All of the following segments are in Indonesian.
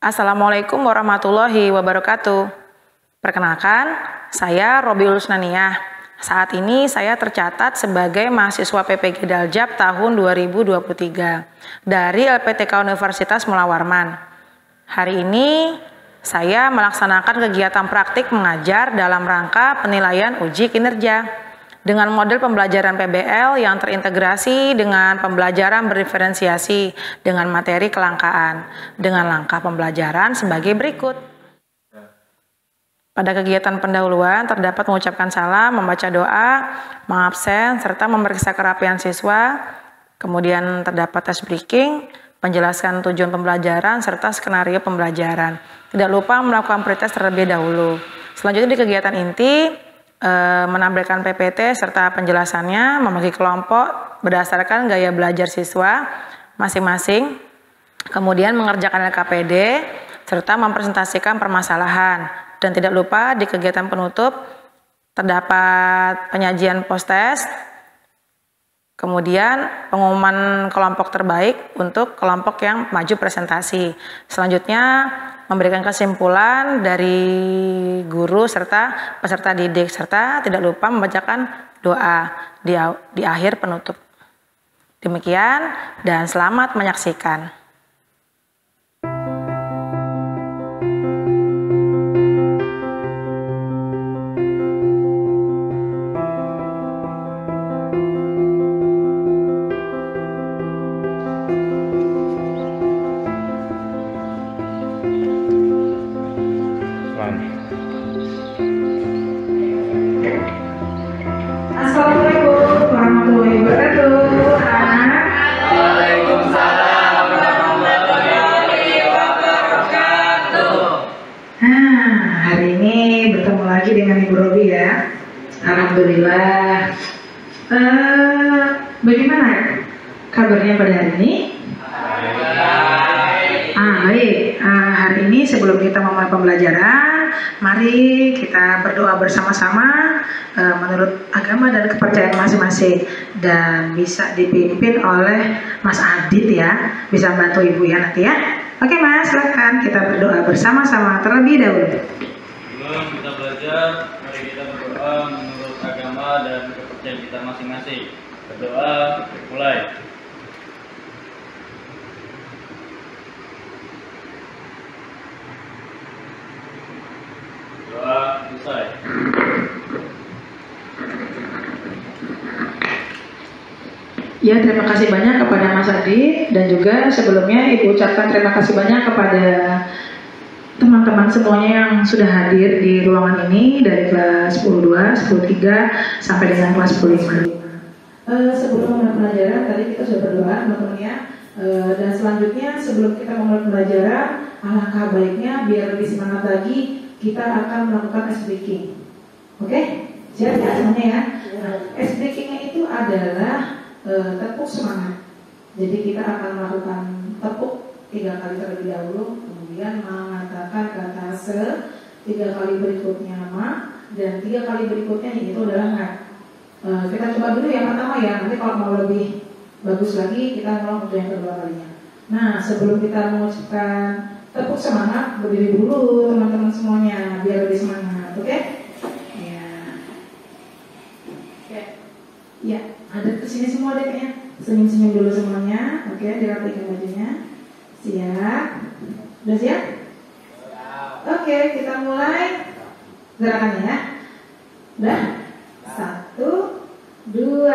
Assalamualaikum warahmatullahi wabarakatuh. Perkenalkan, saya Robiul Usnaniyah. Saat ini saya tercatat sebagai mahasiswa PPG Daljab tahun 2023 dari LPTK Universitas Mula Warman. Hari ini saya melaksanakan kegiatan praktik mengajar dalam rangka penilaian uji kinerja dengan model pembelajaran PBL yang terintegrasi dengan pembelajaran berdiferensiasi dengan materi kelangkaan dengan langkah pembelajaran sebagai berikut. Pada kegiatan pendahuluan terdapat mengucapkan salam, membaca doa, mengabsen, serta memeriksa kerapian siswa. Kemudian terdapat tes breaking, penjelasan tujuan pembelajaran, serta skenario pembelajaran. Tidak lupa melakukan pretest terlebih dahulu. Selanjutnya di kegiatan inti, menampilkan PPT serta penjelasannya, membagi kelompok berdasarkan gaya belajar siswa masing-masing, kemudian mengerjakan LKPD, serta mempresentasikan permasalahan. Dan tidak lupa di kegiatan penutup terdapat penyajian post-test, kemudian pengumuman kelompok terbaik untuk kelompok yang maju presentasi. Selanjutnya memberikan kesimpulan dari guru serta peserta didik, serta tidak lupa membacakan doa di akhir penutup. Demikian dan selamat menyaksikan. Assalamualaikum warahmatullahi wabarakatuh. Waalaikumsalam warahmatullahi wabarakatuh. Hari ini bertemu lagi dengan Ibu Robi ya. Alhamdulillah. Bagaimana kabarnya pada hari ini? Baik. Hari ini sebelum kita memulai pembelajaran, mari kita berdoa bersama-sama menurut agama dan kepercayaan masing-masing, dan bisa dipimpin oleh Mas Adit ya, bisa bantu Ibu ya nanti ya. Oke Mas, silakan kita berdoa bersama-sama terlebih dahulu. Sebelum kita belajar, mari kita berdoa menurut agama dan kepercayaan kita masing-masing. Berdoa, mulai. Doa selesai. Ya, terima kasih banyak kepada Mas Adit, dan juga sebelumnya Ibu ucapkan terima kasih banyak kepada teman-teman semuanya yang sudah hadir di ruangan ini dari kelas 10.2, 10.3 sampai dengan kelas 10.5. Sebelum mulai pelajaran tadi kita sudah berdoa teman-teman ya. Dan selanjutnya sebelum kita memulai pembelajaran, alangkah baiknya biar lebih semangat lagi kita akan melakukan ice breaking. Oke? Siap ya semuanya ya. Ice breakingnya itu adalah tepuk semangat. Jadi kita akan melakukan tepuk 3 kali terlebih dahulu, kemudian mengatakan kata se, 3 kali berikutnya ma, dan 3 kali berikutnya yaitu adalah ngat. Kita coba dulu yang pertama ya, nanti kalau mau lebih bagus lagi kita mulai untuk yang kedua kalinya. Nah, sebelum kita mengucapkan tepuk semangat, berdiri dulu teman-teman semuanya biar lebih semangat, oke? Ya. Oke. Ya, ada kesini semua deh kayaknya. Senyum-senyum dulu semuanya, oke? Dirapikan bajunya. Siap? Udah siap? Oke, kita mulai gerakannya ya. Udah? 1, 2,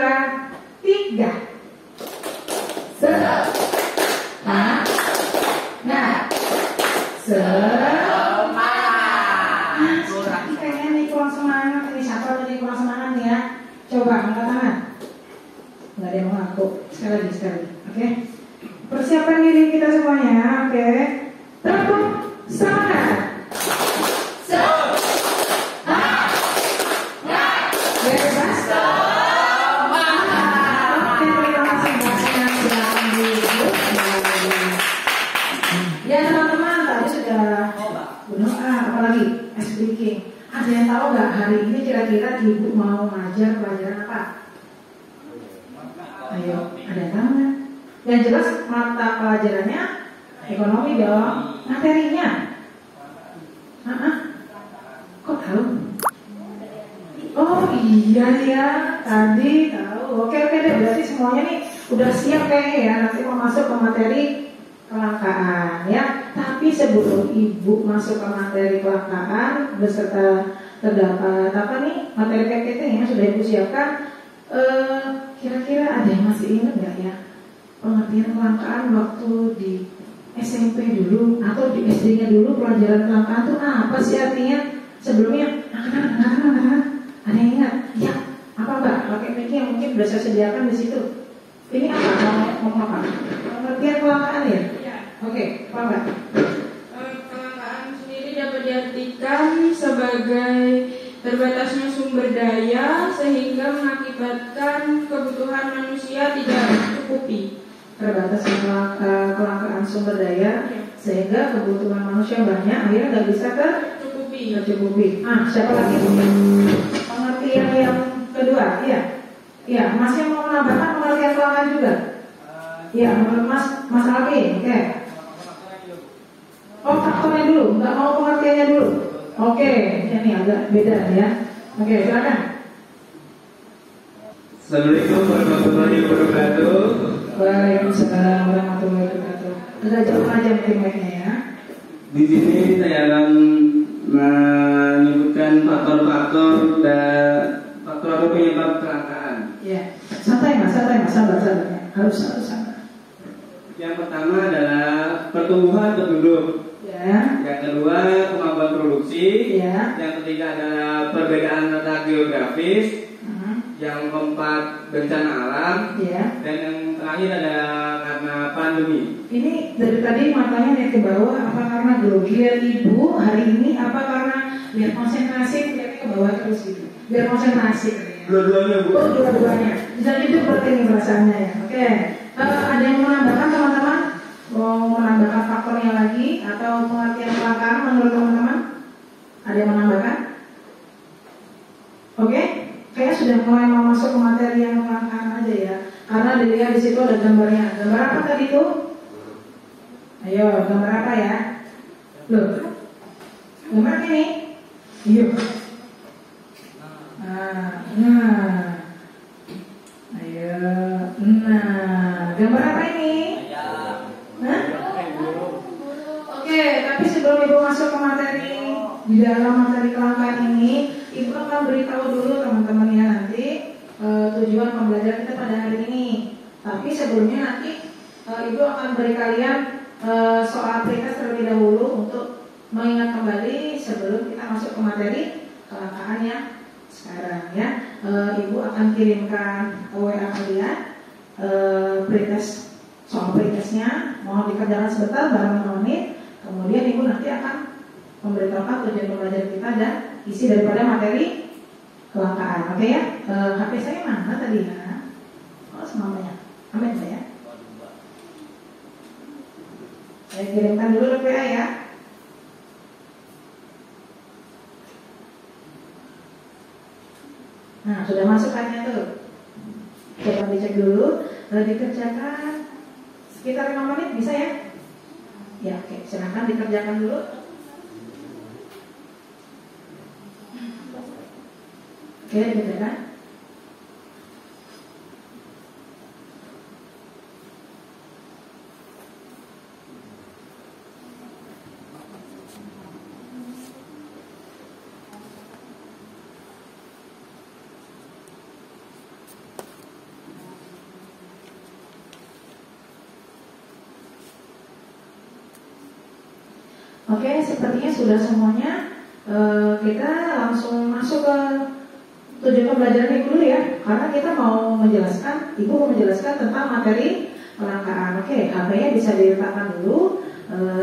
3. Semangat. Tapi kayaknya nih kurang semangat. Ini siapa tadi kurang semangat nih ya? Coba angkat tangan. Nggak ada yang mengaku. Sekali lagi. Oke? Persiapkan diri kita semuanya. Oke? Tepuk semangat. Ya teman-teman, tadi sudah berdoa, apalagi ice breaking. Ada yang tahu nggak hari ini kira-kira Ibu mau ngajar pelajaran apa? Ayo, ada yang tahu nggak? Yang jelas mata pelajarannya ekonomi dong. Materinya Iya ya, tadi tahu. Oke deh, berarti semuanya nih udah siap kayaknya ya. Nanti mau masuk ke materi kelangkaan ya. Tapi sebelum ibu masuk ke materi kelangkaan beserta terdapat apa nih materi PPT yang sudah ibu siapkan, kira-kira ada yang masih ingat nggak ya pengertian kelangkaan waktu di SMP dulu atau di SD-nya dulu pelajaran kelangkaan itu apa sih artinya? Sebelumnya, ada yang ingat? Ya, apa mbak? Pakai mic yang mungkin sudah saya sediakan di situ. Ini apa? Mau apa? Pengertian kelangkaan ya? Ya. Oke, apa mbak? Kelangkaan sendiri dapat diartikan sebagai terbatasnya sumber daya sehingga mengakibatkan kebutuhan manusia tidak tercukupi. Terbatasnya kelangkaan sumber daya sehingga kebutuhan manusia banyak akhirnya nggak bisa tercukupi. Siapa lagi? Pengertian yang kedua, iya. Iya, Mas yang mau menambahkan pengertian kelangkaan juga. Iya, menurut Mas Alvin, oke. Oh, faktornya dulu, nggak mau pengertiannya dulu. Oke, ini agak beda ya. Oke, silakan. Assalamualaikum warahmatullahi wabarakatuh. Waalaikumsalam warahmatullahi wabarakatuh. Agak jauh aja mungkin mic-nya ya. Di sini saya akan menyebutkan faktor-faktor dan faktor atau penyebab kelangkaan. Ya, santai mas, sabar. Harus sabar. Yang pertama adalah pertumbuhan penduduk. Ya. Yang kedua kemampuan produksi. Ya. Yang ketiga adalah perbedaan letak geografis. Yang keempat bencana alam. Ya. Dan yang terakhir adalah karena pandemi. Ini dari tadi matanya naik ke bawah, apa karena grogi ya ibu hari ini, apa karena biar konsentrasi lihatnya ke bawah terus gitu, biar konsentrasi. Dua-duanya bu. Oh, dua-duanya. Jadi itu seperti ini perasaannya ya. Oke. Ada yang menambahkan teman-teman? Mau menambahkan faktornya lagi atau pengertian kelangkaan menurut teman-teman? Ada yang menambahkan? Oke. Kayak sudah mulai mau masuk ke materi yang kelangkaan aja ya. Karena dilihat di situ ada gambarnya. Gambar apa tadi tuh? Ayo, gambar apa ya? Loh, gambar ini? Yuk. Ayo. Gambar apa ini? Hah? Oke, tapi sebelum ibu masuk ke materi di dalam materi kelangkaan ini, ibu akan beritahu dulu teman-teman ya nanti tujuan pembelajaran kita pada hari ini. Tapi sebelumnya nanti ibu akan beri kalian soal pretest terlebih dahulu untuk mengingat kembali sebelum kita masuk ke materi kelangkaan ya. Sekarang ya, ibu akan kirimkan WA kalian pretest, soal pretestnya mohon dikerjakan sebentar bareng 5 menit. Kemudian ibu nanti akan memberitahukan tujuan pembelajaran kita dan isi daripada materi kelangkaan. Oke ya? HP saya mana tadi ya? Oh semuanya. Amin ya. Saya kirimkan dulu WA ya. Nah, sudah masuk kayaknya tuh. Coba dicek dulu. Dikerjakan sekitar 5 menit bisa ya? Ya, oke. Silakan dikerjakan dulu. Oke, dikerjakan. Oke, sepertinya sudah semuanya. Kita langsung masuk ke tujuan pembelajaran ibu dulu ya, karena kita mau menjelaskan, ibu mau menjelaskan tentang materi kelangkaan. Oke, HP-nya bisa diletakkan dulu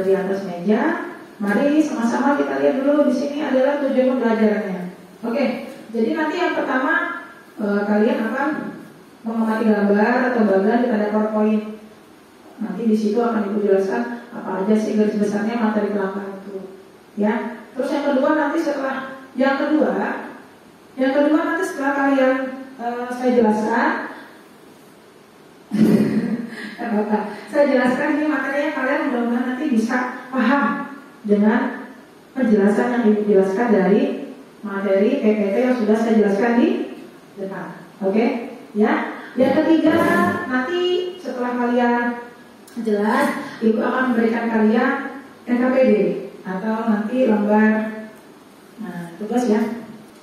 di atas meja. Mari sama-sama kita lihat dulu di sini adalah tujuan pembelajarannya. Oke, jadi nanti yang pertama kalian akan mengamati gambar atau bagian di tanda PowerPoint. Nanti di situ akan ibu jelaskan apa aja sih garis besarnya materi kelangkaan itu, ya. Terus yang kedua nanti setelah yang kedua nanti setelah kalian saya jelaskan, saya jelaskan ini materinya, kalian mudah-mudahan nanti bisa paham dengan penjelasan yang ibu jelaskan dari materi PPT yang sudah saya jelaskan di depan. Oke, ya. Yang ketiga, nanti setelah kalian jelas, Ibu akan memberikan kalian NKPD atau nanti lembar tugas ya.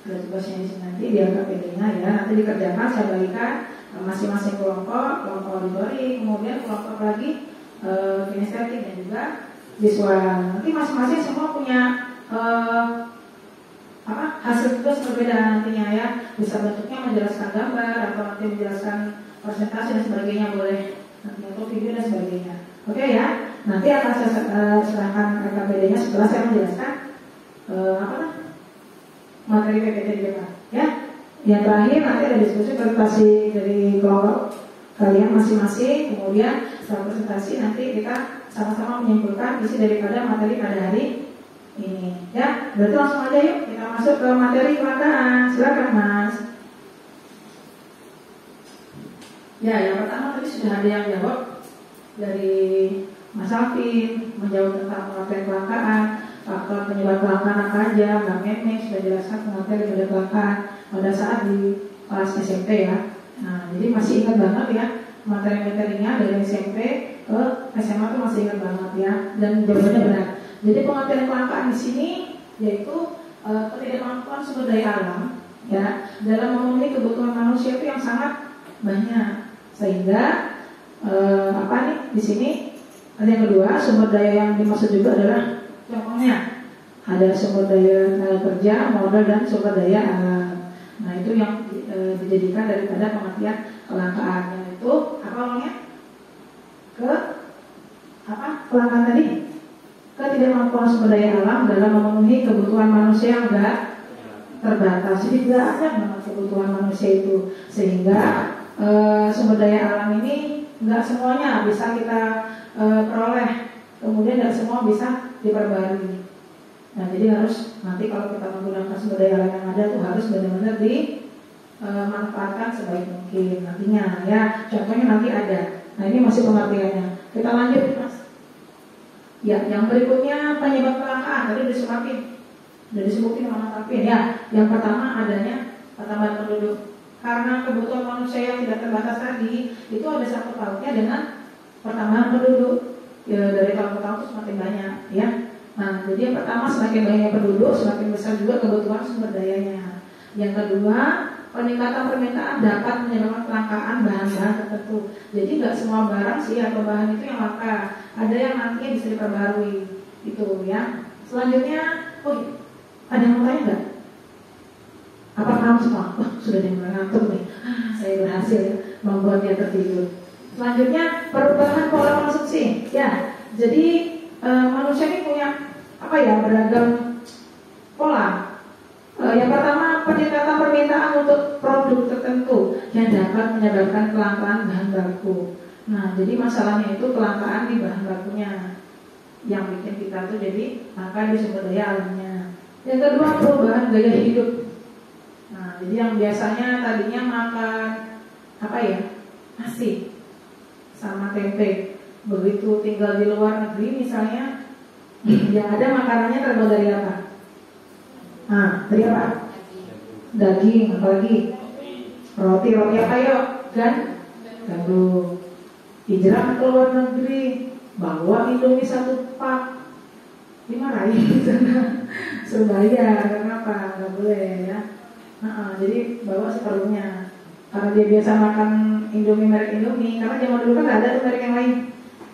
Ada tugasnya di sini nanti di NKPD-nya ya. Nanti dikerjakan, saya bagikan masing-masing kelompok auditori, kemudian kelompok lagi kinestetik dan juga visual. Nanti masing-masing semua punya hasil tugas berbeda nantinya ya. Bisa bentuknya menjelaskan gambar atau nanti menjelaskan presentasi dan sebagainya boleh nanti atau video dan sebagainya. Oke ya. Nanti akan saya serahkan KKPD-nya setelah saya menjelaskan materi PPT di depan ya. Yang terakhir nanti ada diskusi presentasi dari kelompok kalian masing-masing. Kemudian setelah presentasi nanti kita sama-sama menyimpulkan isi daripada materi pada hari ini ya. Berarti langsung aja yuk kita masuk ke materi kelangkaan. Silakan Mas. Ya, yang pertama tadi sudah ada yang jawab dari Mas Alvin, menjawab tentang pengertian kelangkaan, faktor penyebab kelangkaan apa aja. Mbak Meme sudah jelaskan pengertian daripada kelangkaan pada saat di kelas SMP ya. Nah, jadi masih ingat banget ya materi-materinya dari SMP ke SMA itu masih ingat banget ya, dan jawabannya benar. Jadi pengertian kelangkaan di sini yaitu ketidakmampuan sumber daya alam ya dalam memenuhi kebutuhan manusia itu yang sangat banyak, sehingga di sini ada yang kedua, sumber daya yang dimaksud juga adalah contohnya ada sumber daya tenaga kerja, modal dan sumber daya alam. Nah itu yang dijadikan daripada pengertian kelangkaan, yaitu apa namanya? Kelangkaan tadi? Ketidakmampuan sumber daya alam dalam memenuhi kebutuhan manusia yang enggak terbatas. Jadi tidak ada banget kebutuhan manusia itu, sehingga sumber daya alam ini enggak semuanya bisa kita peroleh, kemudian enggak semua bisa diperbarui. Nah jadi harus nanti kalau kita menggunakan sumber daya alam yang ada tuh harus benar-benar dimanfaatkan sebaik mungkin nantinya ya. Contohnya nanti ada. Nah ini masih pengertiannya. Kita lanjut Mas. Ya, yang berikutnya penyebab kelangkaan tadi udah disebutin sama Alvin ya. Yang pertama adanya pertambahan penduduk. Karena kebutuhan manusia yang tidak terbatas tadi itu ada sangkut pautnya dengan pertambahan penduduk. Ya, dari tahun ke tahun itu semakin banyak ya. Nah, jadi yang pertama semakin banyak penduduk, semakin besar juga kebutuhan sumber dayanya. Yang kedua, peningkatan permintaan dapat menyebabkan kelangkaan bahan-bahan tertentu. Jadi nggak semua barang sih atau bahan itu yang langka. Ada yang nantinya bisa diperbarui itu ya. Selanjutnya, ada yang mau tanya nggak? Apa kamu semua? Sudah ada yang mengantuk nih. Saya berhasil membuat dia tertidur. Selanjutnya, perubahan pola konsumsi. Ya, jadi manusia ini punya beragam pola. Yang pertama, peningkatan permintaan untuk produk tertentu yang dapat menyebabkan kelangkaan bahan baku. Nah, jadi masalahnya itu kelangkaan di bahan bakunya yang bikin kita tuh jadi langka di sumber daya alamnya. Yang kedua, perubahan gaya hidup. Nah, jadi yang biasanya tadinya makan nasi sama tempe, begitu tinggal di luar negeri misalnya, yang ada makanannya terbuat dari apa? Dari apa? Daging, apalagi? Roti apa yuk? Gandum. Hijrah ke luar negeri, bawa Indomie 1 pak, dimarahin di sana, suruh bayar, kenapa? Nggak boleh ya. Jadi bawa separuhnya, karena dia biasa makan Indomie merek Indomie, karena zaman dulu kan nggak ada tuh merek yang lain.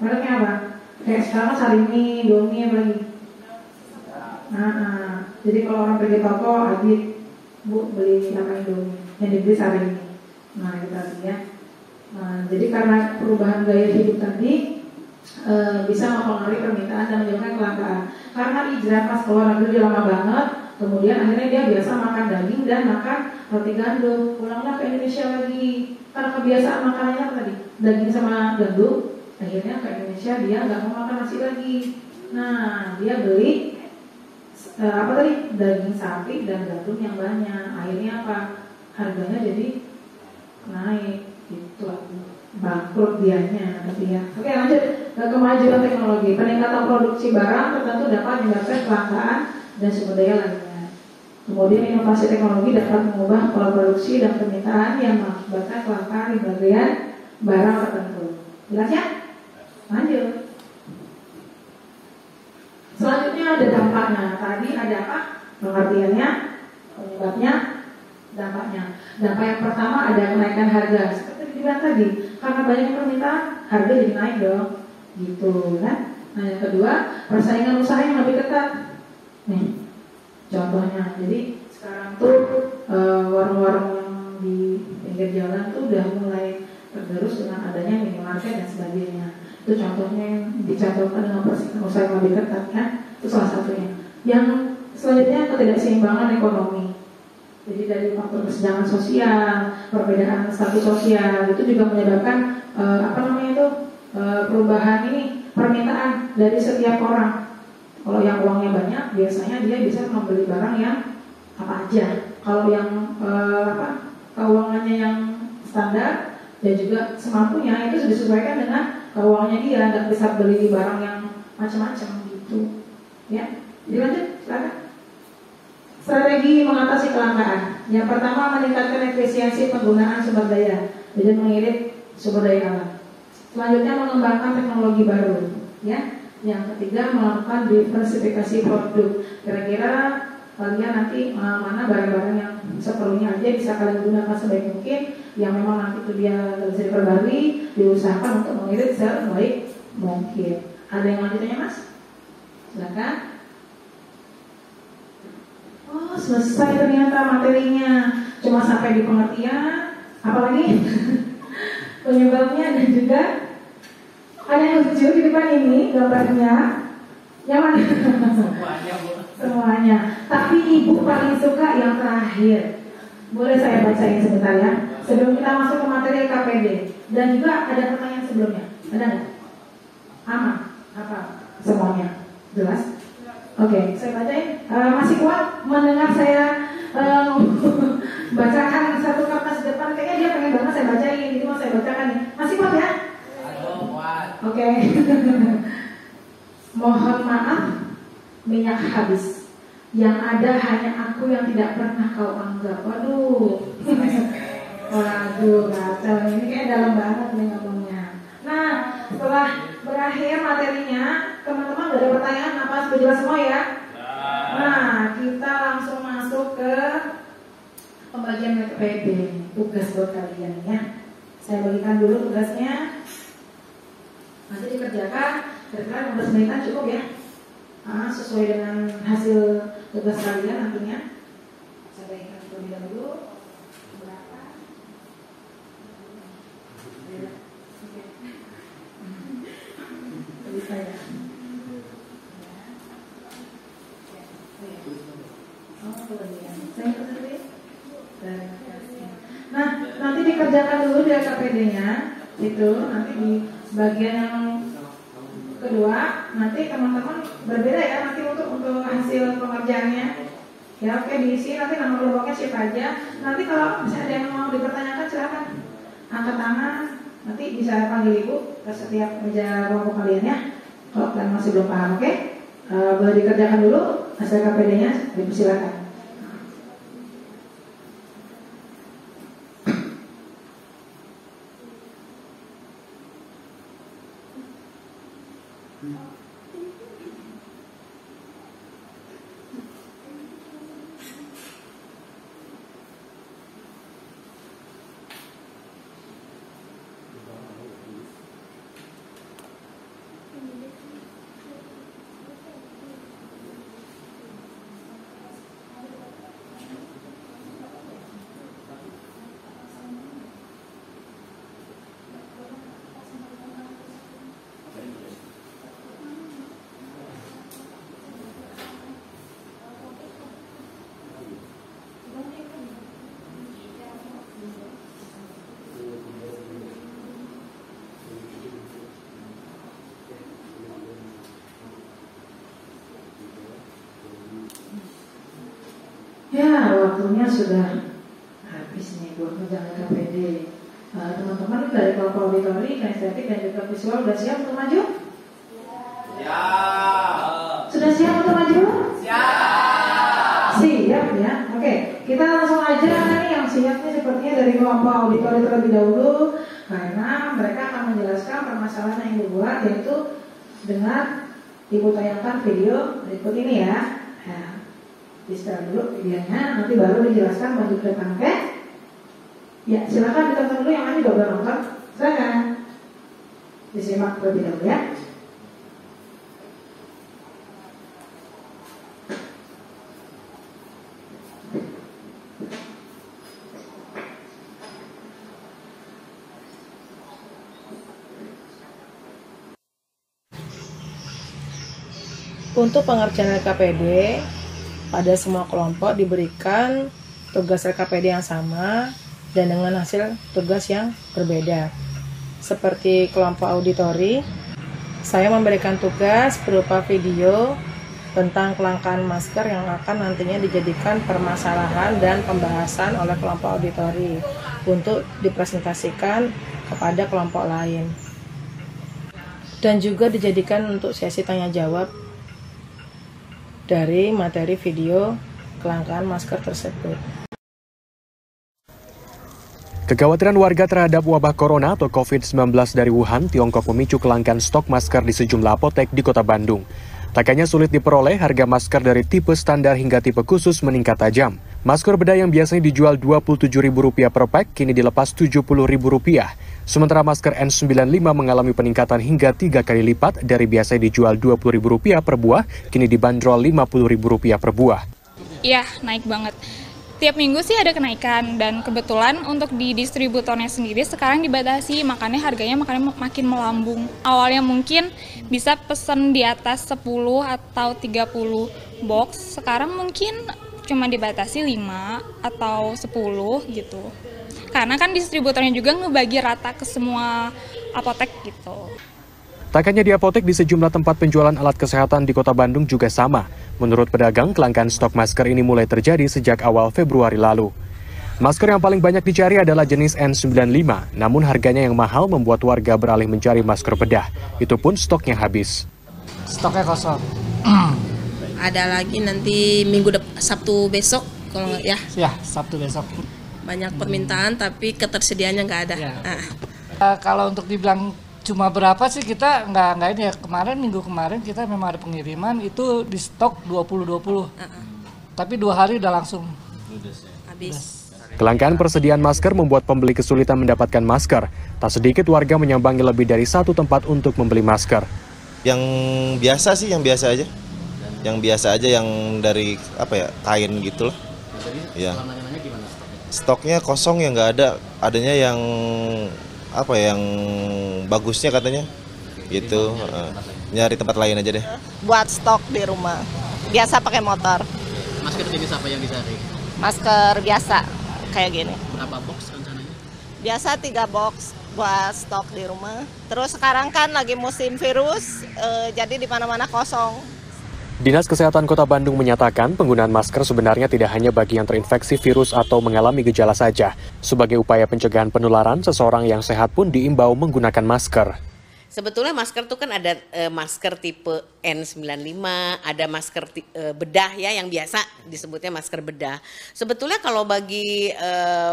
Mereknya apa? Kayak sekarang Sarimi, Indomie apa lagi? Jadi kalau orang pergi toko, Adit, Bu beli Indomie, yang dibeli Sarimi. Nah itu tadi ya. Nah, jadi karena perubahan gaya hidup tadi bisa mempengaruhi permintaan dan menyebabkan kelangkaan. Karena hijrah pas keluar negeri dia lama banget, kemudian akhirnya dia biasa makan daging dan makan roti gandum. Pulanglah ke Indonesia lagi, karena kebiasaan makanannya tadi daging sama gandum. Akhirnya ke Indonesia dia nggak mau makan nasi lagi. Nah, dia beli daging sapi dan gandum yang banyak. Akhirnya apa? Harganya jadi naik. Itu bangkrut dianya tapi ya. Oke, lanjut ke kemajuan teknologi. Peningkatan produksi barang tertentu dapat menyebabkan kelangkaan dan sumber daya lainnya. Kemudian inovasi teknologi dapat mengubah pola produksi dan permintaan yang mengakibatkan kelangkaan di bagian barang tertentu. Jelas ya? Lanjut. Selanjutnya ada dampaknya. Tadi ada apa? Pengertiannya, penyebabnya, dampaknya. Dampak yang pertama ada kenaikan harga. Seperti dibilang tadi, karena banyak permintaan, harga jadi naik dong. Gitu kan? Nah yang kedua, persaingan usaha yang lebih ketat. Nih, contohnya. Jadi sekarang tuh warung-warung yang di pinggir jalan tuh udah mulai tergerus dengan adanya minimarket dan sebagainya. Itu contohnya yang dicontohkan dengan persaingan usaha yang lebih ketat kan? Itu salah satunya. Yang selanjutnya ketidakseimbangan ekonomi. Jadi dari faktor kesenjangan sosial, perbedaan status sosial itu juga menyebabkan perubahan ini permintaan dari setiap orang. Kalau yang uangnya banyak, biasanya dia bisa membeli barang yang apa aja. Kalau yang keuangannya yang standar dan juga semampunya itu disesuaikan dengan keuangannya dia, nggak bisa beli barang yang macam-macam gitu. Ya, dilanjut, silakan. Strategi mengatasi kelangkaan. Yang pertama, meningkatkan efisiensi penggunaan sumber daya, jadi mengirit sumber daya alam. Selanjutnya, mengembangkan teknologi baru. Ya, yang ketiga, melakukan diversifikasi produk. Kira-kira kalian nanti mana barang-barang yang seperlunya aja bisa kalian gunakan sebaik mungkin. Yang memang nanti itu dia bisa diperbarui, diusahakan untuk mengirit sebaik mungkin. Ada yang lanjutnya, Mas? Silakan. Oh, selesai ternyata materinya. Cuma sampai di pengertian. Apalagi penyebabnya dan juga ada yang lucu di depan ini gambarnya. Yang mana? Semuanya, Bu. Semuanya. Tapi ibu paling suka yang terakhir. Boleh saya bacain sebentar ya? Sebelum kita masuk ke materi KPD. Dan juga ada pertanyaan sebelumnya. Ada nggak? Aman? Apa? Semuanya? Jelas? Oke, saya bacain. Masih kuat mendengar saya bacakan satu kertas depan? Kayaknya dia pengen banget saya bacain. Jadi mau saya bacakan nih. Masih kuat ya? Oke. Mohon maaf, minyak habis. Yang ada hanya aku yang tidak pernah kau anggap. Waduh. Waduh, kacau. Ini kayak dalam banget nih ngomongnya. Nah, setelah berakhir materinya, teman-teman udah ada pertanyaan apa sudah jelas semua ya? Nah, kita langsung masuk ke pembagian PPD. Tugas buat kalian ya. Saya bagikan dulu tugasnya. Nanti dikerjakan. Kira-kira 15 menitan cukup ya? Sesuai dengan hasil tugas kalian nantinya. Saya bagikan terlebih dahulu. Berapa? Bisa ya? Nah, nanti dikerjakan dulu di KPD-nya. Itu nanti di bagian yang kedua, nanti teman-teman berbeda ya nanti untuk hasil pengerjaannya. Ya oke, diisi nanti nama kelompoknya siapa aja. Nanti kalau misalnya ada yang mau dipertanyakan silakan angkat tangan. Nanti bisa panggil ibu ke setiap meja kelompok kalian ya. Kalau kalian masih belum paham, oke? Boleh dikerjakan dulu hasil KPD-nya, dipersilakan. Ya, waktunya sudah habis nih buat menjalankan KPD. Teman-teman dari kelompok auditori, kinestetik dan juga visual sudah siap untuk maju? Ya. Sudah siap untuk maju? Siap. Siap ya. Oke, kita langsung aja nih yang siap nih sepertinya dari kelompok auditori terlebih dahulu, karena mereka akan menjelaskan permasalahan yang dibuat, yaitu dengan Ibu tayangkan video berikut ini ya. Nah, di setel dulu videonya, nanti baru dijelaskan maju ke depan, oke? Ya, silakan ditonton dulu yang lain juga belum nonton. Silakan disimak terlebih dahulu ya. Untuk pengerjaan LKPD, pada semua kelompok diberikan tugas LKPD yang sama dan dengan hasil tugas yang berbeda. Seperti kelompok auditori, saya memberikan tugas berupa video tentang kelangkaan masker yang akan nantinya dijadikan permasalahan dan pembahasan oleh kelompok auditori untuk dipresentasikan kepada kelompok lain. Dan juga dijadikan untuk sesi tanya jawab dari materi video kelangkaan masker tersebut. Kekhawatiran warga terhadap wabah corona atau COVID-19 dari Wuhan, Tiongkok memicu kelangkaan stok masker di sejumlah apotek di kota Bandung. Tak hanya sulit diperoleh, harga masker dari tipe standar hingga tipe khusus meningkat tajam. Masker bedah yang biasanya dijual Rp27.000 per pack, kini dilepas Rp70.000. Sementara masker N95 mengalami peningkatan hingga 3 kali lipat, dari biasanya dijual Rp20.000 per buah, kini dibanderol Rp50.000 per buah. Iya, naik banget. Tiap minggu sih ada kenaikan, dan kebetulan untuk di distributornya sendiri sekarang dibatasi, makanya harganya makin melambung. Awalnya mungkin bisa pesen di atas 10 atau 30 box, sekarang mungkin cuma dibatasi 5 atau 10 gitu. Karena kan distributornya juga ngebagi rata ke semua apotek gitu. Tak hanya di apotek, di sejumlah tempat penjualan alat kesehatan di kota Bandung juga sama. Menurut pedagang, kelangkaan stok masker ini mulai terjadi sejak awal Februari lalu. Masker yang paling banyak dicari adalah jenis N95, namun harganya yang mahal membuat warga beralih mencari masker bedah. Itu pun stoknya habis. Stoknya kosong. Ada lagi nanti Sabtu besok kalau nggak ya. Ya, Sabtu besok. Banyak permintaan tapi ketersediaannya nggak ada. Ya. Kalau untuk dibilang cuma berapa sih, kita nggak ini ya. Minggu kemarin kita memang ada pengiriman itu di stok 20-20. Tapi 2 hari udah langsung habis. Kelangkaan persediaan masker membuat pembeli kesulitan mendapatkan masker. Tak sedikit warga menyambangi lebih dari satu tempat untuk membeli masker. Yang biasa sih, yang biasa aja. Yang biasa aja, yang dari kain gitu loh. Ya. Stoknya kosong, ya nggak ada. Adanya yang yang bagusnya katanya gitu. Nyari tempat lain aja deh. Buat stok di rumah, biasa pakai motor. Masker jenis apa yang dicari? Masker biasa kayak gini. Berapa box rencananya? Biasa 3 box buat stok di rumah. Terus sekarang kan lagi musim virus, jadi di mana-mana kosong. Dinas Kesehatan Kota Bandung menyatakan penggunaan masker sebenarnya tidak hanya bagi yang terinfeksi virus atau mengalami gejala saja. Sebagai upaya pencegahan penularan, seseorang yang sehat pun diimbau menggunakan masker. Sebetulnya masker itu kan ada masker tipe N95, ada masker bedah ya, yang biasa disebutnya masker bedah. Sebetulnya kalau bagi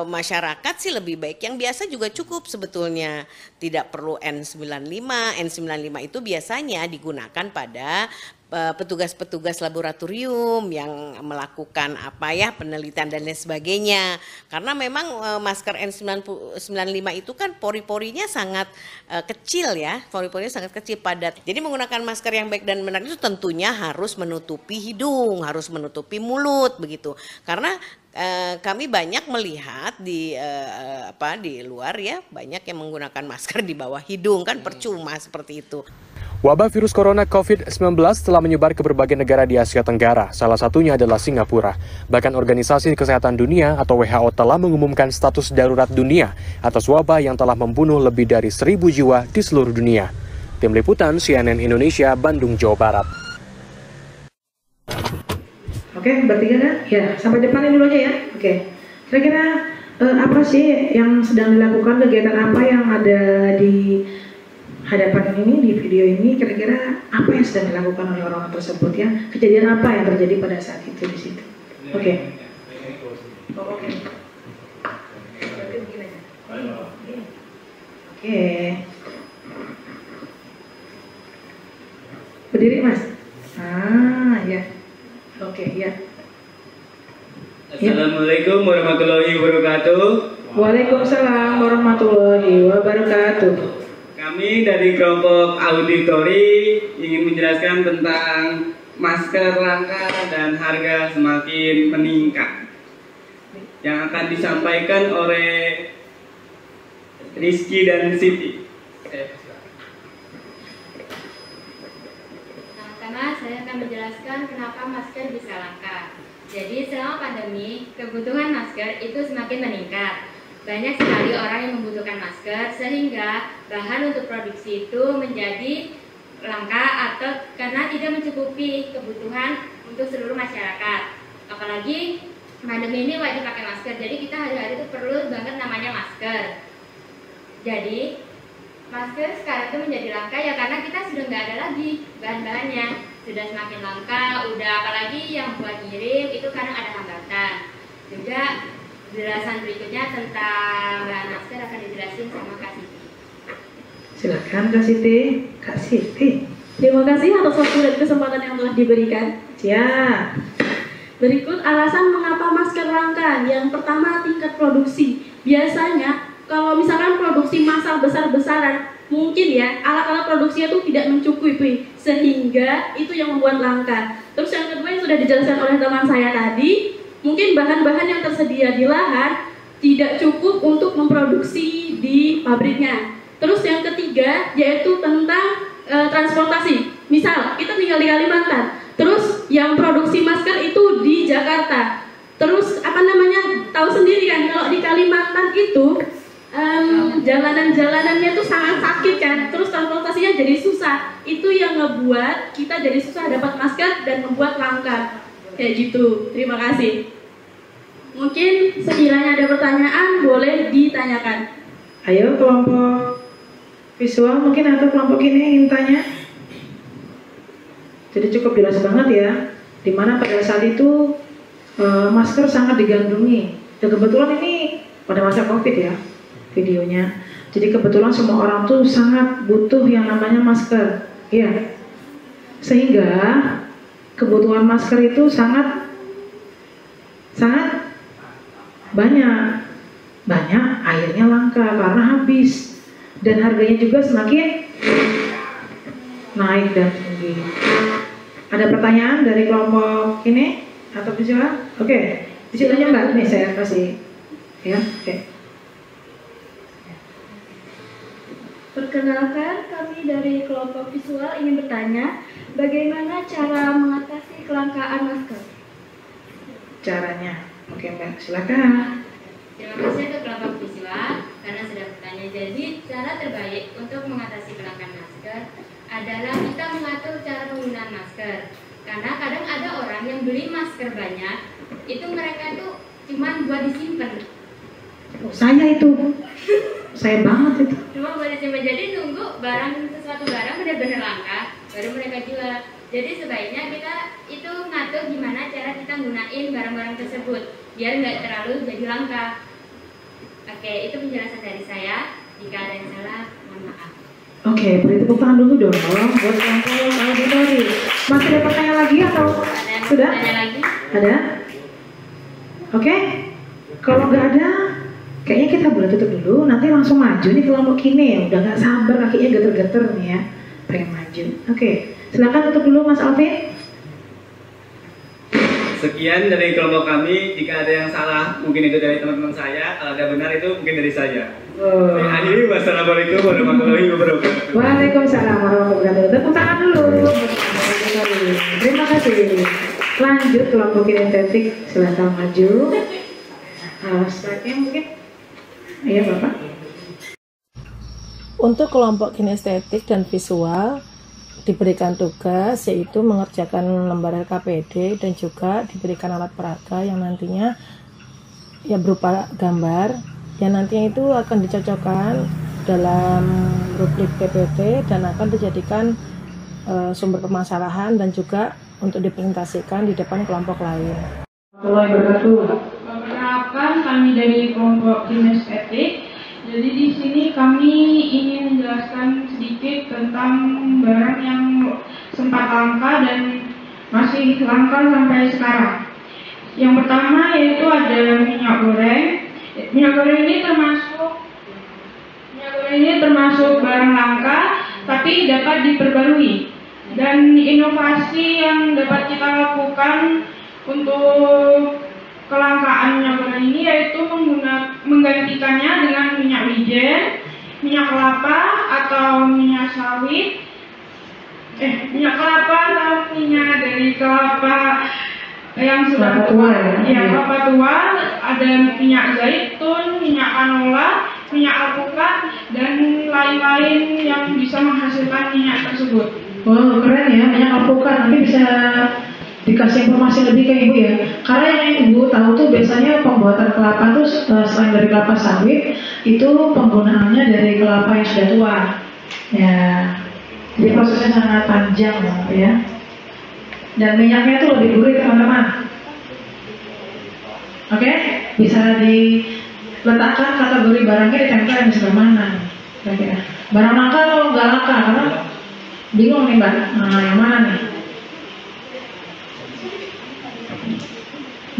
masyarakat sih lebih baik yang biasa juga cukup sebetulnya. Tidak perlu N95. N95 itu biasanya digunakan pada petugas-petugas laboratorium yang melakukan penelitian dan lain sebagainya. Karena memang masker N95 itu kan pori-porinya sangat kecil ya, pori-porinya sangat kecil, padat. Jadi menggunakan masker yang baik dan benar itu tentunya harus menutupi hidung, harus menutupi mulut begitu. Karena kami banyak melihat di luar ya, banyak yang menggunakan masker di bawah hidung, kan percuma seperti itu. Wabah virus corona COVID-19 telah menyebar ke berbagai negara di Asia Tenggara, salah satunya adalah Singapura. Bahkan Organisasi Kesehatan Dunia atau WHO telah mengumumkan status darurat dunia atas wabah yang telah membunuh lebih dari 1.000 jiwa di seluruh dunia. Tim Liputan CNN Indonesia, Bandung, Jawa Barat. Oke, bertiga kan? Ya, sampai depanin dulu aja ya. Oke. Kira-kira apa sih yang sedang dilakukan, kegiatan apa yang ada di hadapan ini, di video ini? Kira-kira apa yang sedang dilakukan oleh orang tersebut ya? Kejadian apa yang terjadi pada saat itu di situ? Oke. Oh, oke. Oke. Berdiri, Mas. Ya. Oke, ya. Assalamualaikum warahmatullahi wabarakatuh. Waalaikumsalam warahmatullahi wabarakatuh. Kami dari kelompok auditori ingin menjelaskan tentang masker langka dan harga semakin meningkat, yang akan disampaikan oleh Rizky dan Siti. Pertama, saya akan menjelaskan kenapa masker bisa langka. Jadi selama pandemi, kebutuhan masker itu semakin meningkat. Banyak sekali orang yang membutuhkan masker, sehingga bahan untuk produksi itu menjadi langka atau karena tidak mencukupi kebutuhan untuk seluruh masyarakat. Apalagi pandemi ini wajib pakai masker, jadi kita hari-hari itu perlu banget namanya masker. Jadi masker sekarang itu menjadi langka ya karena kita sudah nggak ada lagi bahan-bahannya, sudah semakin langka. Udah apalagi yang buat ngirim itu kadang ada hambatan. Juga penjelasan berikutnya tentang bahan masker akan dijelasin sama Kak Siti. Silakan Kak Siti. Kak Siti. Terima kasih atas waktu dan kesempatan yang telah diberikan. Ya. Berikut alasan mengapa masker langka. Yang pertama, tingkat produksi. Biasanya kalau misalkan produksi massal besar-besaran, mungkin ya alat-alat produksinya itu tidak mencukupi, sehingga itu yang membuat langka. Terus yang kedua yang sudah dijelaskan oleh teman saya tadi, mungkin bahan-bahan yang tersedia di lahan tidak cukup untuk memproduksi di pabriknya. Terus yang ketiga yaitu tentang transportasi. Misal kita tinggal di Kalimantan, terus yang produksi masker itu di Jakarta. Terus tahu sendiri kan kalau di Kalimantan itu jalanan-jalanannya tuh sangat sakit kan, terus transportasinya jadi susah. Itu yang ngebuat kita jadi susah dapat masker dan membuat langka. Kayak gitu. Terima kasih. Mungkin sekiranya ada pertanyaan boleh ditanyakan. Ayo kelompok visual mungkin atau kelompok ini ingin tanya. Jadi cukup jelas banget ya, dimana pada saat itu masker sangat digandrungi. Dan kebetulan ini pada masa COVID ya videonya. Jadi kebetulan semua orang tuh sangat butuh yang namanya masker, ya. Sehingga kebutuhan masker itu sangat banyak, akhirnya langka karena habis dan harganya juga semakin naik dan tinggi. Ada pertanyaan dari kelompok ini atau visual? Oke, di situ aja Mbak, nih saya kasih, ya. Oke. Perkenalkan, kami dari kelompok visual ingin bertanya, bagaimana cara mengatasi kelangkaan masker? Caranya, oke Mbak, silakan. Terima kasih untuk kelompok visual karena sudah bertanya. Jadi cara terbaik untuk mengatasi kelangkaan masker adalah kita mengatur cara penggunaan masker. Karena kadang ada orang yang beli masker banyak, itu mereka tuh cuma buat disimpan. Oh, saya banget itu. Cuma buat disimpan, jadi nunggu sesuatu barang benar-benar langka, baru mereka jual. Jadi sebaiknya kita itu ngatur gimana cara kita gunain barang-barang tersebut, biar nggak terlalu jadi langka. Oke, itu penjelasan dari saya. Jika ada yang salah, mohon maaf. Oke, beri tepuk tangan dulu dong buat kelompok auditori. Masih ada pertanyaan lagi atau sudah? Lagi? Ada? Oke, kalau nggak ada, kayaknya kita boleh tutup dulu. Nanti langsung maju nih kelompok ini ya. Udah nggak sabar, kakinya geter-geter nih ya, pengen maju. Oke, silakan tutup dulu Mas Alvin. Sekian dari kelompok kami. Jika ada yang salah, mungkin itu dari teman-teman saya. Kalau ada benar, itu mungkin dari saya. Akhiri, wassalamualaikum warahmatullahi wabarakatuh. Waalaikumsalam warahmatullahi wabarakatuh. Tepuk tangan dulu. Terima kasih. Lanjut kelompok kinestetik, silakan maju. Selanjutnya mungkin, iya Bapak. Untuk kelompok kinestetik dan visual diberikan tugas yaitu mengerjakan lembar LKPD dan juga diberikan alat peraga yang nantinya ya berupa gambar yang nantinya itu akan dicocokkan dalam rubrik PPT dan akan dijadikan sumber permasalahan dan juga untuk dipresentasikan di depan kelompok lain. Perkenalkan, kami dari kelompok kinestetik. Jadi di sini kami ingin menjelaskan sedikit tentang barang yang sempat langka dan masih langka sampai sekarang. Yang pertama yaitu ada minyak goreng. Minyak goreng ini termasuk barang langka, tapi dapat diperbarui. Dan inovasi yang dapat kita lakukan untuk kelangkaan minyak goreng ini yaitu menggantikannya dengan minyak wijen, minyak kelapa atau minyak sawit, minyak kelapa atau minyak dari kelapa yang sudah tua, kelapa tua, ada minyak zaitun, minyak canola, minyak alpukat, dan lain-lain yang bisa menghasilkan minyak tersebut. Oh, keren ya, minyak alpukat. Nanti bisa dikasih informasi lebih ke Ibu ya. Karena yang Ibu tahu tuh biasanya pembuatan kelapa tuh selain dari kelapa sawit, itu penggunaannya dari kelapa yang sudah tua. Ya, jadi prosesnya sangat panjang ya. Dan minyaknya tuh lebih gurih teman-teman. Oke, bisa diletakkan kategori barangnya ditempel di sebelah mana. Kira-kira. Barang langka atau nggak langka? Karena bingung nih Mbak. Nah, yang mana nih?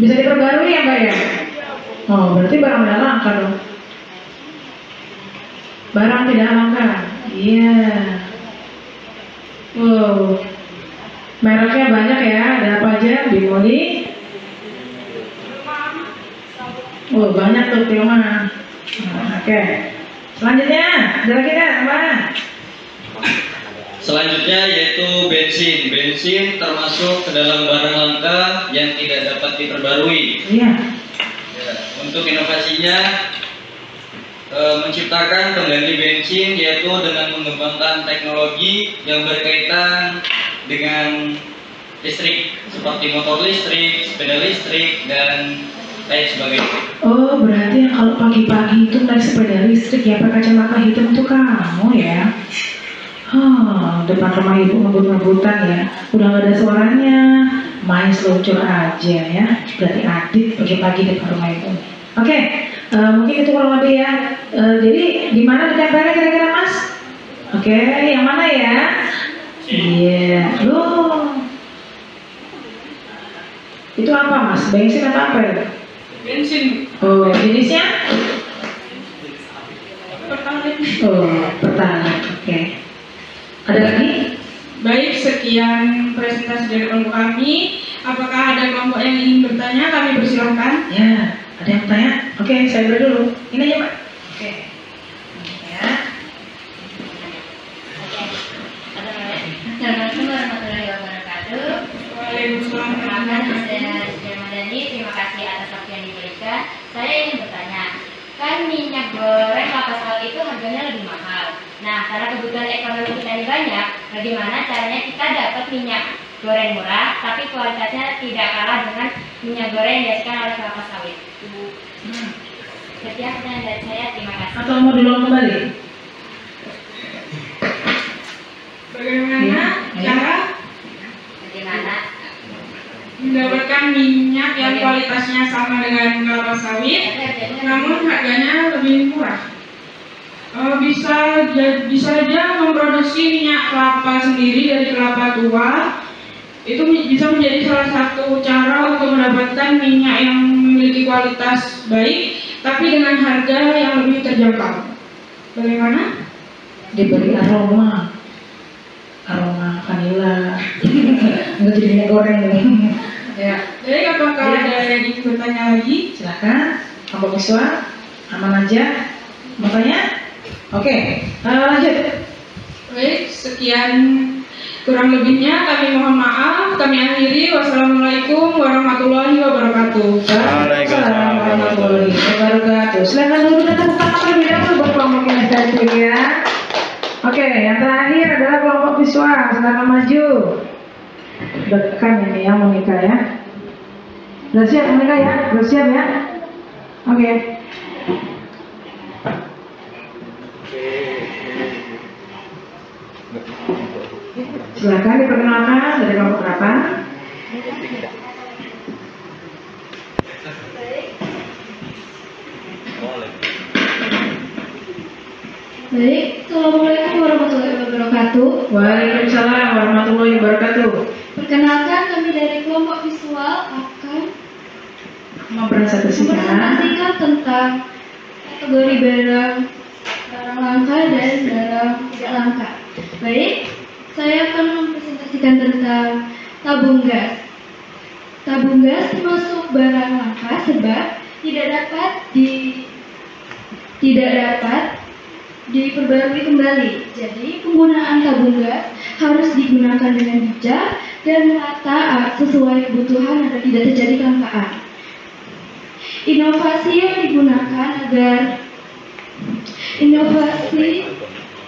Bisa diperbarui ya Mbak ya? Oh, berarti barang tidak langka dong. Barang tidak langka. Iya. Wow. Mereknya banyak ya. Ada apa aja? Bimoli. Oh, banyak tuh Pilma. Nah, oke. Selanjutnya, ada lagi nggak Mbak? Selanjutnya yaitu bensin. Bensin termasuk ke dalam barang langka yang tidak dapat diperbarui. Iya. Ya, untuk inovasinya menciptakan pengganti bensin yaitu dengan mengembangkan teknologi yang berkaitan dengan listrik seperti motor listrik, sepeda listrik, dan lain sebagainya. Oh, berarti kalau pagi-pagi itu naik sepeda listrik ya pakai kacamata hitam itu kamu ya? Depan rumah Ibu ngebut-ngebutan ya. Udah gak ada suaranya, main seluncur aja ya. Berarti Adit pagi-pagi depan rumah Ibu. Oke, mungkin itu kurang lebih ya. Jadi gimana ditempelnya kira-kira Mas? Oke, yang mana ya? Iya, loh. Itu apa Mas? Bensin atau apa ya? Bensin. Oh, jenisnya? Pertalite. Oh, Pertalite. Oke. Ada lagi? Baik, sekian presentasi dari kelompok kami. Apakah ada kelompok yang ingin bertanya? Kami persilahkan. Ya, ada yang bertanya? Oke, saya beri dulu. Ini aja, Pak. Oke. Ya. Assalamualaikum warahmatullahi wabarakatuh. Waalaikumsalam. Terima kasih atas waktu yang diberikan. Saya ingin bertanya, kan minyak goreng kelapa sawit itu harganya lebih mahal. Nah, karena kebutuhan ekonomi kita ini banyak, bagaimana caranya kita dapat minyak goreng murah, tapi kualitasnya tidak kalah dengan minyak goreng yang dihasilkan oleh kelapa sawit? Sekian pertanyaan dari saya, terima kasih. Atau mau diulang kembali? Bagaimana cara mendapatkan minyak yang kualitasnya sama dengan kelapa sawit, namun harganya lebih murah? Bisa saja memproduksi minyak kelapa sendiri dari kelapa tua. Itu bisa menjadi salah satu cara untuk mendapatkan minyak yang memiliki kualitas baik, tapi dengan harga yang lebih terjangkau. Bagaimana? Diberi aroma vanila. Nggak jadi minyak goreng nih. Ya. Jadi apakah ada yang ingin bertanya lagi? Silakan. Kelompok siswa, aman aja. Mau tanya? Oke, lanjut. Baik, sekian kurang lebihnya kami mohon maaf. Kami akhiri. Wassalamualaikum warahmatullahi wabarakatuh. Waalaikumsalam warahmatullahi wabarakatuh. Silakan dulu kita buka terlebih dahulu buat kelompok kinestetik ya. Oke, yang terakhir adalah kelompok visual. Silakan maju. Dekat ini yang menikah ya. Udah siap menikah ya? Udah siap ya? Oke. Silakan diperkenalkan dari kelompok berapa? Baik, Assalamualaikum warahmatullahi wabarakatuh. Waalaikumsalam warahmatullahi wabarakatuh. Perkenalkan, kami dari kelompok visual akan mempresentasikan tentang kategori barang langka dan barang tidak langka. Baik, saya akan mempresentasikan tentang tabung gas. Tabung gas termasuk barang langka sebab tidak dapat diperbarui kembali. Jadi penggunaan tabung gas harus digunakan dengan bijak dan merata sesuai kebutuhan agar tidak terjadi kelangkaan. Inovasi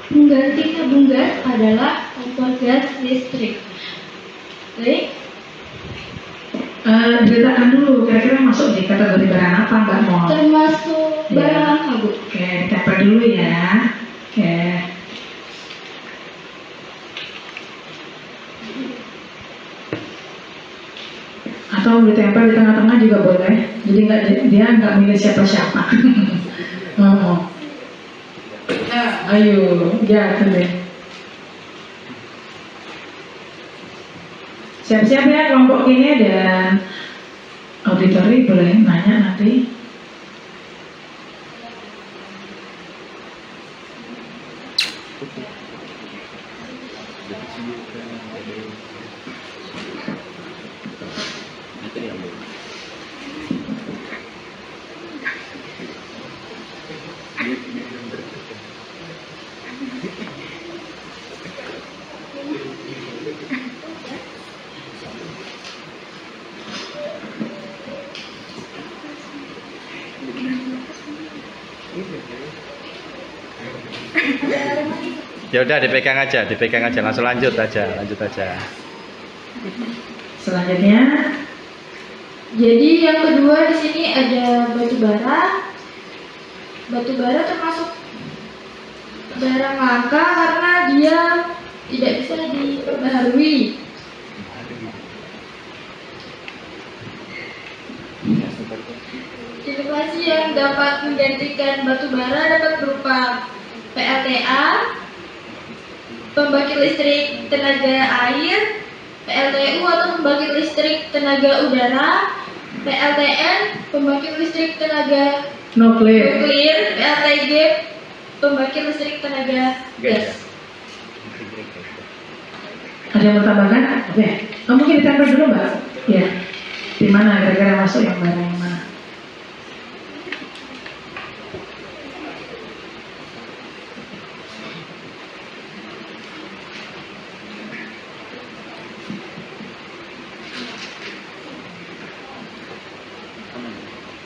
pengganti tabung gas adalah kompor gas listrik. Baik. Ceritakan dulu kira-kira masuk di kategori barang apa Mbak Mo? Termasuk barang langka, Bu. Oke, ditempel dulu ya. Oke. Atau ditempel di tengah-tengah juga boleh. Jadi dia nggak milih siapa-siapa. Oh. Ayo, ya deh. Siap-siap ya kelompok ini dan auditori boleh nanya nanti. Ya udah dipegang aja, langsung lanjut aja. Selanjutnya, jadi yang kedua di sini ada batu bara. Batu bara termasuk barang langka karena dia tidak bisa diperbaharui. Inovasi yang dapat menggantikan batu bara dapat berupa PLTA, pembangkit listrik tenaga air, PLTU atau pembangkit listrik tenaga udara, PLTN, pembangkit listrik tenaga nuklir, PLTG, pembangkit listrik tenaga gas. Ada yang mau tambahkan? Oke. Mungkin ditempel dulu Mbak. Ya. Di mana kira-kira masuk yang barang yang mana?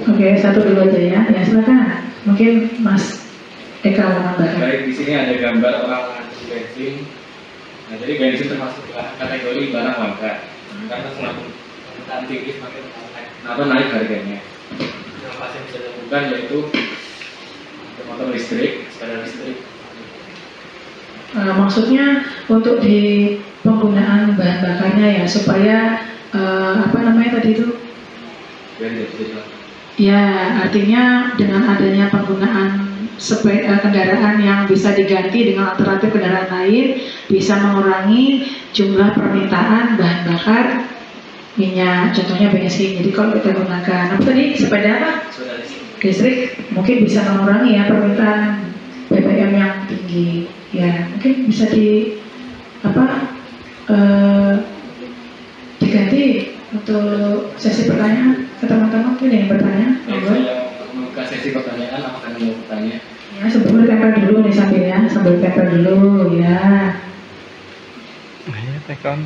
Oke, satu dulu aja ya. Ya silakan. Mungkin Mas Eka mau nambahkan. Baik, di sini ada gambar orang ngantri bensin. Nah, jadi bensin termasuk kategori barang langka. Karena semakin tinggi semakin naik harganya. Inovasi yang bisa dilakukan yaitu motor listrik, sepeda listrik. Maksudnya untuk di penggunaan bahan bakarnya ya supaya apa namanya tadi itu? Ya, artinya dengan adanya penggunaan kendaraan yang bisa diganti dengan alternatif kendaraan lain bisa mengurangi jumlah permintaan bahan bakar minyak, contohnya bensin. Jadi kalau kita gunakan apa tadi, sepeda apa? Listrik mungkin bisa mengurangi ya permintaan BBM yang tinggi. Ya, mungkin bisa diganti untuk sesi pertanyaan ke teman-teman. Mungkin yang bertanya. Membuka sesi pertanyaan, apakah mau bertanya? Ya, sebelum tempel dulu nih sambil tempel dulu ya. Ya, Tekon,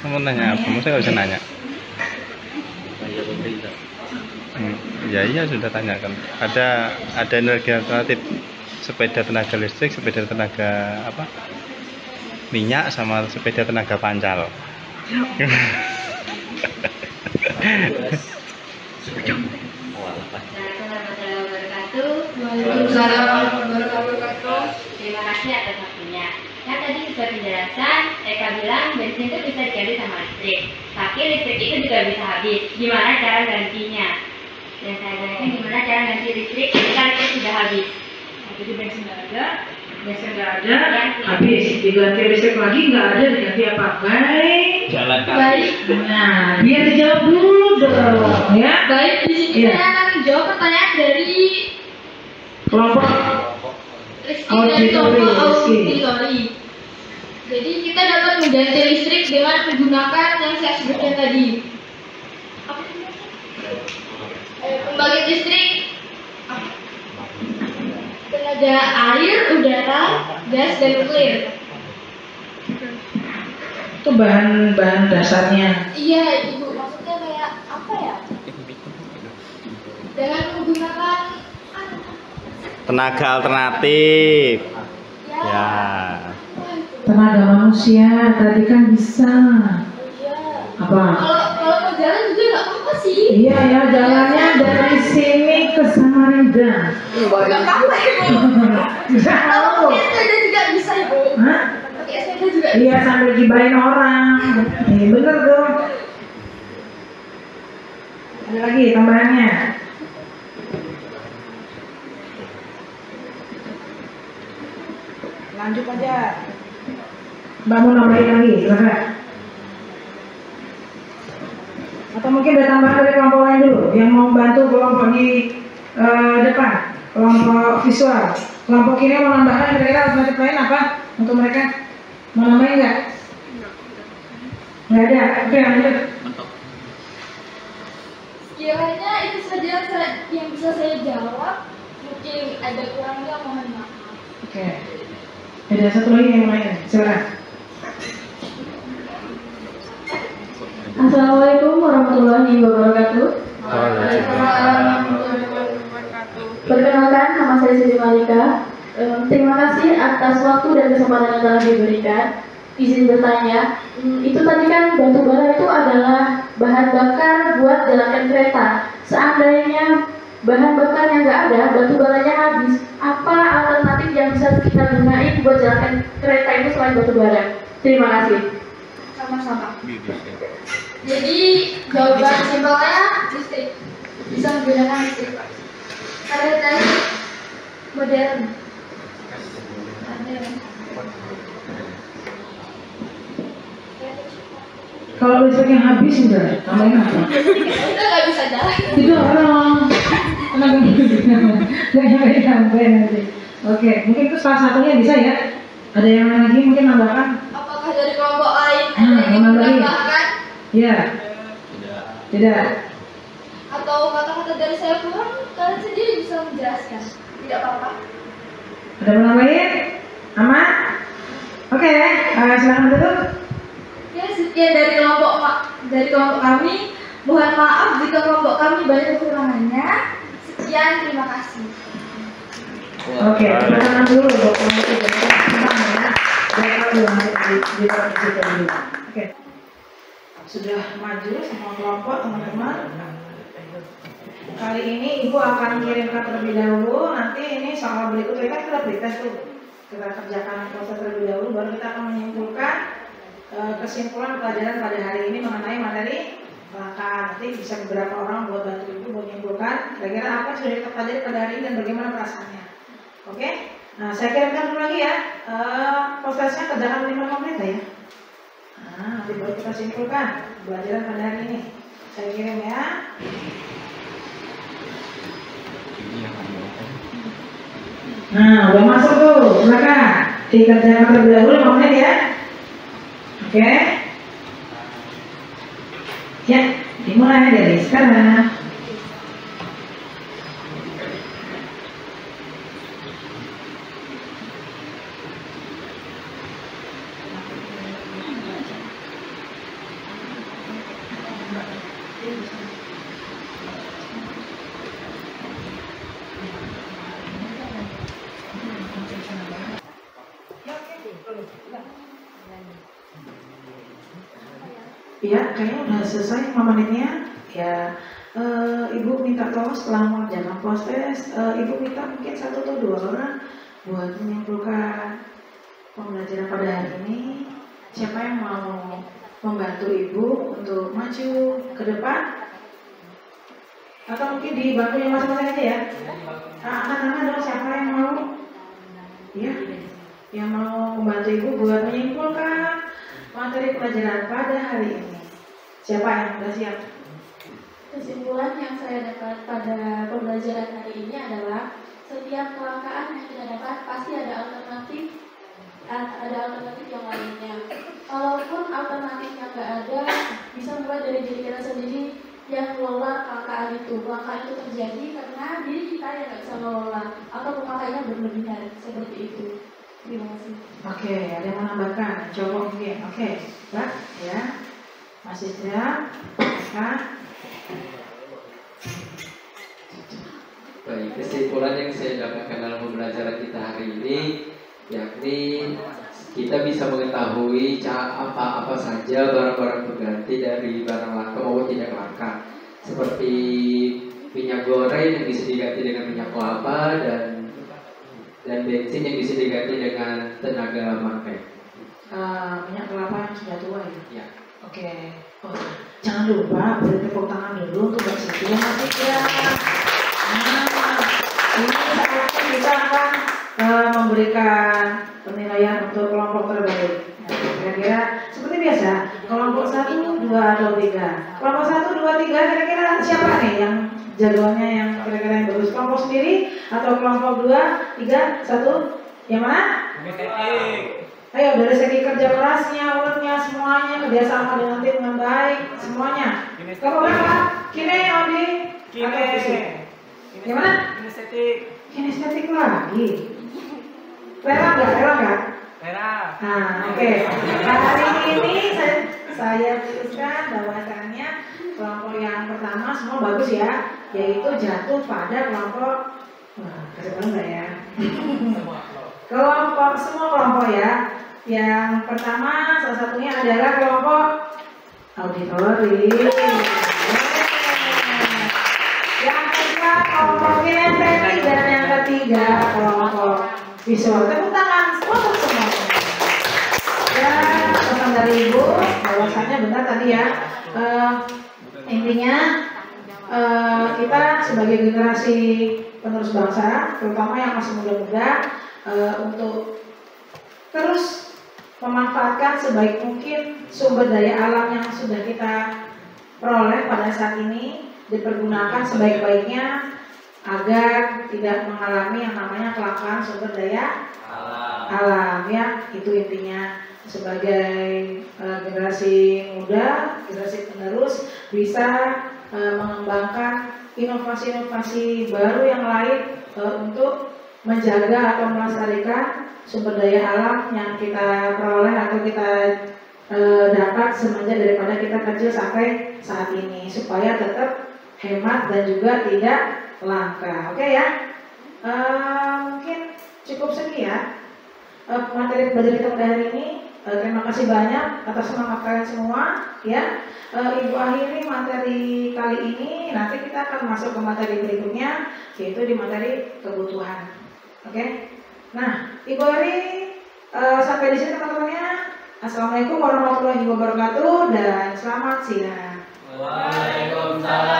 kamu nanya apa? Masa nggak bisa nanya? Ya iya sudah tanyakan. Ada energi alternatif, sepeda tenaga listrik, sepeda tenaga apa? Minyak sama sepeda tenaga pancal. Terima kasih atas waktunya. Kan tadi seperti penjelasan, Eka bilang bensin itu bisa diganti sama listrik. Tapi listrik itu juga bisa habis. Gimana cara gantinya? Dan saya jelaskan gimana cara ganti listrik ketika listrik sudah habis. Jadi bensin nggak ada, Biasanya nggak ada, habis diganti listrik lagi nggak ada, diganti apa? Baik. Jalan kaki. Baik. Nah, biar dijawab dulu dong, ya. Baik, di sini Iya. saya akan menjawab pertanyaan dari Kelompok Rizky dari kelompok auditori. Jadi kita dapat mengganti listrik dengan menggunakan yang saya sebutkan tadi. Pembangkit listrik, tenaga air, udara, gas, dan nuklir. itu bahan dasarnya. Iya, Ibu, maksudnya kayak apa ya? Dengan menggunakan Tenaga alternatif. Ya. Tenaga manusia tadi kan bisa. Apa? kalau mau jalan juga nggak apa-apa sih. Iya ya, jalannya dari sini ke Samarinda. Nggak apa-apa, Ibu. Bisa Kalau tahu. pakai sepeda juga bisa, Ibu. Hah? Pakai sepeda juga Iya, bisa. sambil gibain orang. Bener dong. Ada lagi tambahannya. Lanjut aja. Mbak mau nambahin lagi, silakan. Atau mungkin ada tambahan dari kelompok lain dulu yang mau bantu kelompok di depan, kelompok visual. Kelompok kiri mau nambahkan kira-kira alternatif lain apa untuk mereka? Mau nambahin nggak? Nggak ada. Oke, lanjut. Sekiranya itu saja yang bisa saya jawab. Mungkin ada kurangnya, mohon maaf. Oke. Ada satu lagi yang lain, silakan. Assalamualaikum warahmatullahi wabarakatuh. Perkenalkan, nama saya Siti Malika. Terima kasih atas waktu dan kesempatan yang telah diberikan. Izin bertanya, itu tadi kan batu bara itu adalah bahan bakar buat jalankan kereta. Seandainya bahan bakar yang nggak ada, batu baranya habis, apa alternatif yang bisa kita gunain buat jalankan kereta itu selain batu bara? Terima kasih. Sama-sama. Jadi jawaban simpelnya listrik. Bisa menggunakan listrik. Kereta modern. Kalau listriknya habis udah, tambahin apa? Kita nggak bisa jalan. Itu orang nggak sampai nanti. Oke, mungkin itu salah satunya bisa ya. Ada yang lain lagi mungkin nambahkan? Apakah dari kelompok lain ada yang ingin nambahin? menambahkan? Iya. Tidak. Atau kata-kata dari saya kurang, kalian sendiri bisa menjelaskan. Tidak apa-apa. Ada yang nambahin? Aman? Oke, silakan tutup. Ya, sekian dari kelompok kami. Mohon maaf jika kelompok kami banyak kekurangannya. Sekian, terima kasih. Oke, kita tenang dulu buat kelompok itu. Tenang ya. Biar kalau belum di dulu. Oke. Sudah maju semua kelompok teman-teman. Kali ini Ibu akan kirimkan terlebih dahulu. Nanti ini soal berikutnya kan kita pretest tuh. Kita kerjakan proses terlebih dahulu, baru kita akan menyimpulkan kesimpulan pelajaran pada hari ini mengenai materi langkah. Nanti bisa beberapa orang buat bantu Ibu buat menyimpulkan kira-kira apa yang sudah kita pelajari pada hari ini dan bagaimana perasaannya. Oke? Nah, saya kirimkan dulu lagi ya. Prosesnya kerjakan 5 menit ya. Nah, nanti baru kita simpulkan pelajaran pada hari ini. Saya kirim ya. Nah, udah masuk tuh, silakan dikerjakan terlebih dahulu 5 menit ya. Oke. Ya, dimulai dari sekarang. Ya, kayaknya udah selesai 5 menitnya. Ya, Ibu minta tolong setelah mengerjakan proses, Ibu minta mungkin 1 atau 2 orang buat menyimpulkan pembelajaran pada hari ini. Siapa yang mau membantu Ibu untuk maju ke depan? Atau mungkin di bangkunya masing-masing aja ya? Angkat tangan dong, siapa yang mau? Ya. yang mau membantu Ibu buat menyimpulkan materi pelajaran pada hari ini? Siapa yang sudah siap? Kesimpulan yang saya dapat pada pembelajaran hari ini adalah setiap kelangkaan yang kita dapat pasti ada alternatif yang lainnya. Kalaupun alternatifnya nggak ada, bisa mulai dari diri kita sendiri yang mengelola kelangkaan itu. Kelangkaan itu terjadi karena diri kita yang nggak bisa mengelola atau pemakaiannya berlebihan seperti itu. Terima kasih. Oke, ada yang menambahkan? Coba mungkin. Oke, Mbak, ya. Mas Isra, Kak. Baik, kesimpulan yang saya dapatkan dalam pembelajaran kita hari ini yakni kita bisa mengetahui apa saja barang-barang pengganti dari barang langka maupun tidak langka, seperti minyak goreng yang bisa diganti dengan minyak kelapa dan bensin yang bisa diganti dengan tenaga magnet. Minyak kelapa yang sudah tua ya? Ya. Oke. Oh, jangan lupa beri tepuk tangan dulu untuk Mbak Siti yang masih ya. Ini saatnya kita akan memberikan penilaian untuk kelompok terbaik. Nah, kira-kira seperti biasa, kelompok 1, 2, atau 3. Kelompok 1, 2, 3 kira-kira siapa nih yang jagoannya yang kira-kira yang bagus? Kelompok sendiri atau kelompok 2, 3, 1? Yang mana? Ayo dari segi kerja kerasnya, urutnya, semuanya, kerjasama dengan tim dengan baik, semuanya. Kelompok berapa? Kine, Odi? Oke. Gimana? Kinestetik lagi. Rela nggak? Rela. Nah, oke. Hari ini saya putuskan bahwasannya kelompok yang pertama semua bagus ya, yaitu jatuh pada kelompok. Wah, kecepatan nggak ya? Semua kelompok ya. Yang pertama salah satunya adalah kelompok auditori. Yang kedua kelompok kinestetik dan yang ketiga kelompok visual. Tepuk tangan semua. Ya, pesan dari Ibu bahwasannya benar tadi ya. Intinya kita sebagai generasi penerus bangsa, terutama yang masih muda-muda, untuk terus memanfaatkan sebaik mungkin sumber daya alam yang sudah kita peroleh pada saat ini, dipergunakan sebaik-baiknya agar tidak mengalami yang namanya kelangkaan sumber daya alam ya. Itu intinya, sebagai generasi muda, generasi penerus bisa mengembangkan inovasi-inovasi baru yang lain untuk menjaga atau melestarikan sumber daya alam yang kita peroleh atau kita dapat semenjak daripada kita kecil sampai saat ini, supaya tetap hemat dan juga tidak langka. Oke ya, mungkin cukup sekian materi belajar kita pada hari ini. Terima kasih banyak atas semangat kalian semua ya. Ibu akhiri materi kali ini, nanti kita akan masuk ke materi berikutnya, yaitu di materi kebutuhan. Oke. Nah, Ibu akhiri sampai di sini teman-temannya. Assalamualaikum warahmatullahi wabarakatuh dan selamat siang. Waalaikumsalam.